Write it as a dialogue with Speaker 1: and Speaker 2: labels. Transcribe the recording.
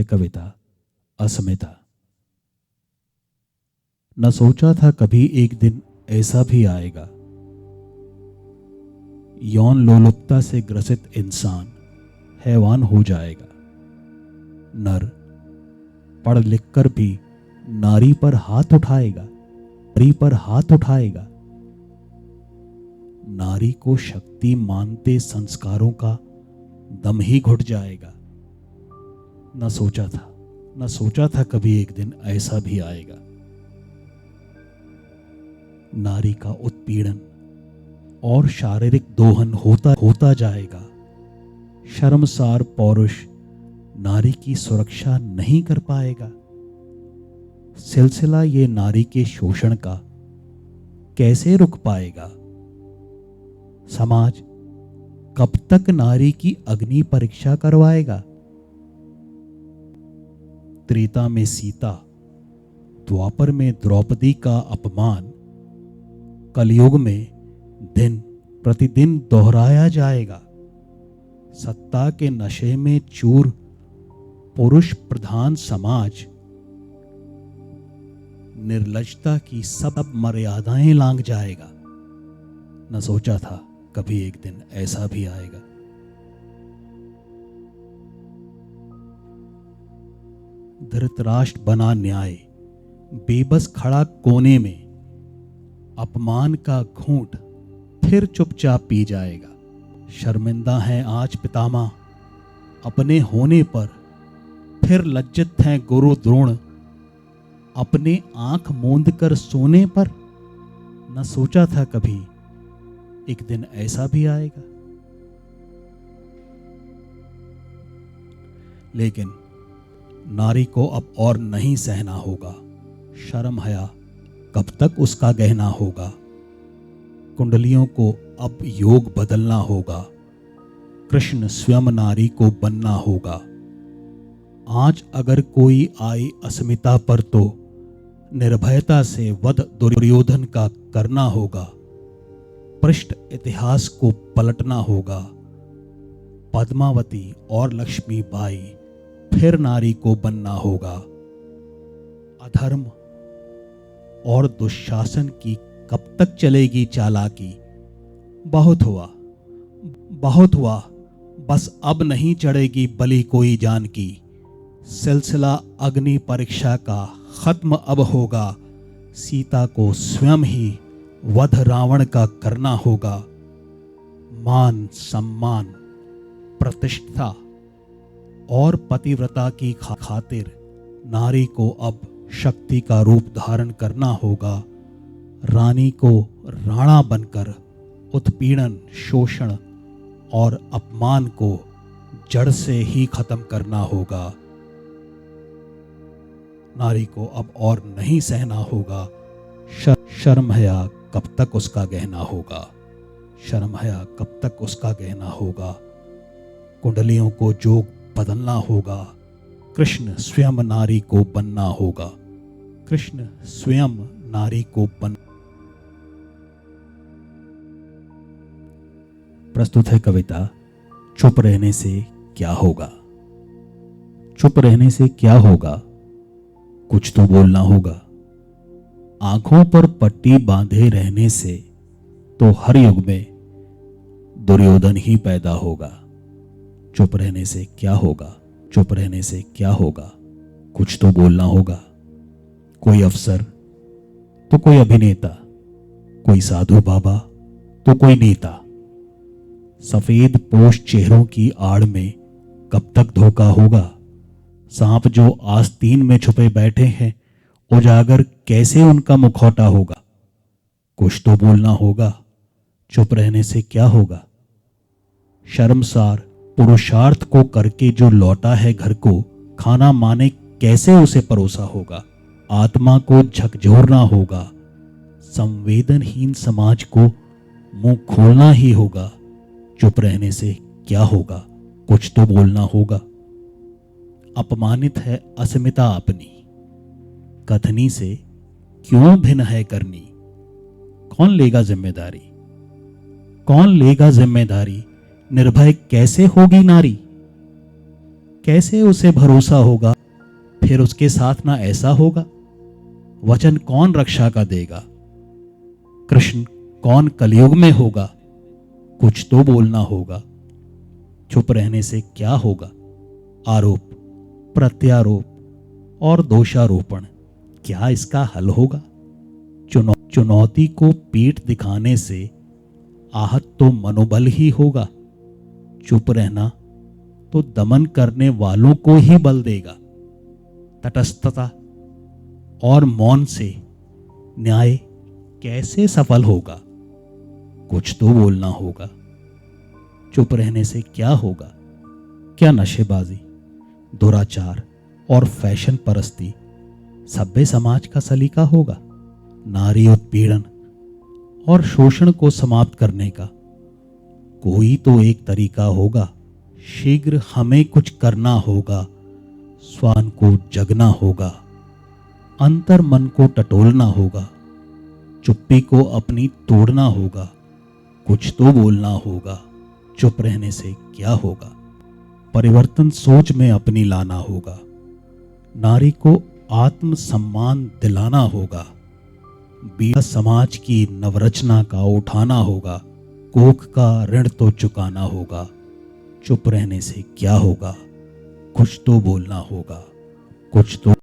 Speaker 1: कविता अस्मिता। न सोचा था कभी एक दिन ऐसा भी आएगा, यौन लोलुपता से ग्रसित इंसान हैवान हो जाएगा। नर पढ़ लिख कर भी नारी पर हाथ उठाएगा, नारी पर हाथ उठाएगा। नारी को शक्ति मानते संस्कारों का दम ही घुट जाएगा। न सोचा था कभी एक दिन ऐसा भी आएगा। नारी का उत्पीड़न और शारीरिक दोहन होता जाएगा। शर्मसार पौरुष नारी की सुरक्षा नहीं कर पाएगा। सिलसिला ये नारी के शोषण का कैसे रुक पाएगा। समाज कब तक नारी की अग्नि परीक्षा करवाएगा। त्रेता में सीता, द्वापर में द्रौपदी का अपमान कलयुग में दिन प्रतिदिन दोहराया जाएगा। सत्ता के नशे में चूर पुरुष प्रधान समाज निर्लज्जता की सब मर्यादाएं लांघ जाएगा। न सोचा था कभी एक दिन ऐसा भी आएगा। धृतराष्ट्र बना न्याय, बेबस खड़ा कोने में, अपमान का घूंट फिर चुपचाप पी जाएगा। शर्मिंदा हैं आज पितामह अपने होने पर, फिर लज्जित हैं गुरु द्रोण अपने आंख मूंद कर सोने पर। न सोचा था कभी एक दिन ऐसा भी आएगा। लेकिन नारी को अब और नहीं सहना होगा। शर्म हया कब तक उसका गहना होगा। कुंडलियों को अब योग बदलना होगा। कृष्ण स्वयं नारी को बनना होगा। आज अगर कोई आई अस्मिता पर तो निर्भयता से वध दुर्योधन का करना होगा। पृष्ठ इतिहास को पलटना होगा। पद्मावती और लक्ष्मीबाई फिर नारी को बनना होगा। अधर्म और दुशासन की कब तक चलेगी चालाकी। बहुत हुआ, बस अब नहीं चढ़ेगी बलि कोई जान की। सिलसिला अग्नि परीक्षा का खत्म अब होगा। सीता को स्वयं ही वध रावण का करना होगा। मान सम्मान प्रतिष्ठा और पतिव्रता की खातिर नारी को अब शक्ति का रूप धारण करना होगा। रानी को राणा बनकर उत्पीड़न, शोषण और अपमान को जड़ से ही खत्म करना होगा। नारी को अब और नहीं सहना होगा। शर्म हया कब तक उसका गहना होगा। शर्म हया कब तक उसका गहना होगा। कुंडलियों को जोग बदलना होगा। कृष्ण स्वयं नारी को बनना होगा। कृष्ण स्वयं नारी को बन। प्रस्तुत है कविता चुप रहने से क्या होगा। चुप रहने से क्या होगा, कुछ तो बोलना होगा। आंखों पर पट्टी बांधे रहने से तो हर युग में दुर्योधन ही पैदा होगा। चुप रहने से क्या होगा, चुप रहने से क्या होगा, कुछ तो बोलना होगा। कोई अफसर तो कोई अभिनेता, कोई साधु बाबा तो कोई नेता। सफेद पोश चेहरों की आड़ में कब तक धोखा होगा। सांप जो आस्तीन में छुपे बैठे हैं, उजागर कैसे उनका मुखौटा होगा। कुछ तो बोलना होगा। चुप रहने से क्या होगा। शर्मसार पुरुषार्थ को करके जो लौटा है घर को, खाना माने कैसे उसे परोसा होगा। आत्मा को झकझोरना होगा। संवेदनहीन समाज को मुंह खोलना ही होगा। चुप रहने से क्या होगा, कुछ तो बोलना होगा। अपमानित है अस्मिता अपनी, कथनी से क्यों भिन्न है करनी। कौन लेगा जिम्मेदारी, कौन लेगा जिम्मेदारी। निर्भय कैसे होगी नारी, कैसे उसे भरोसा होगा, फिर उसके साथ ना ऐसा होगा। वचन कौन रक्षा का देगा, कृष्ण कौन कलयुग में होगा। कुछ तो बोलना होगा। चुप रहने से क्या होगा, आरोप प्रत्यारोप और दोषारोपण, क्या इसका हल होगा। चुनौती को पीठ दिखाने से आहत तो मनोबल ही होगा। चुप रहना तो दमन करने वालों को ही बल देगा। तटस्थता और मौन से न्याय कैसे सफल होगा। कुछ तो बोलना होगा। चुप रहने से क्या होगा, क्या नशेबाजी, दुराचार और फैशन परस्ती सभ्य समाज का सलीका होगा। नारी उत्पीड़न और शोषण को समाप्त करने का कोई तो एक तरीका होगा। शीघ्र हमें कुछ करना होगा। स्वान को जगना होगा, अंतर मन को टटोलना होगा, चुप्पी को अपनी तोड़ना होगा। कुछ तो बोलना होगा। चुप रहने से क्या होगा, परिवर्तन सोच में अपनी लाना होगा। नारी को आत्मसम्मान दिलाना होगा। बीड़ा समाज की नवरचना का उठाना होगा। कोख का ऋण तो चुकाना होगा। चुप रहने से क्या होगा, कुछ तो बोलना होगा। कुछ तो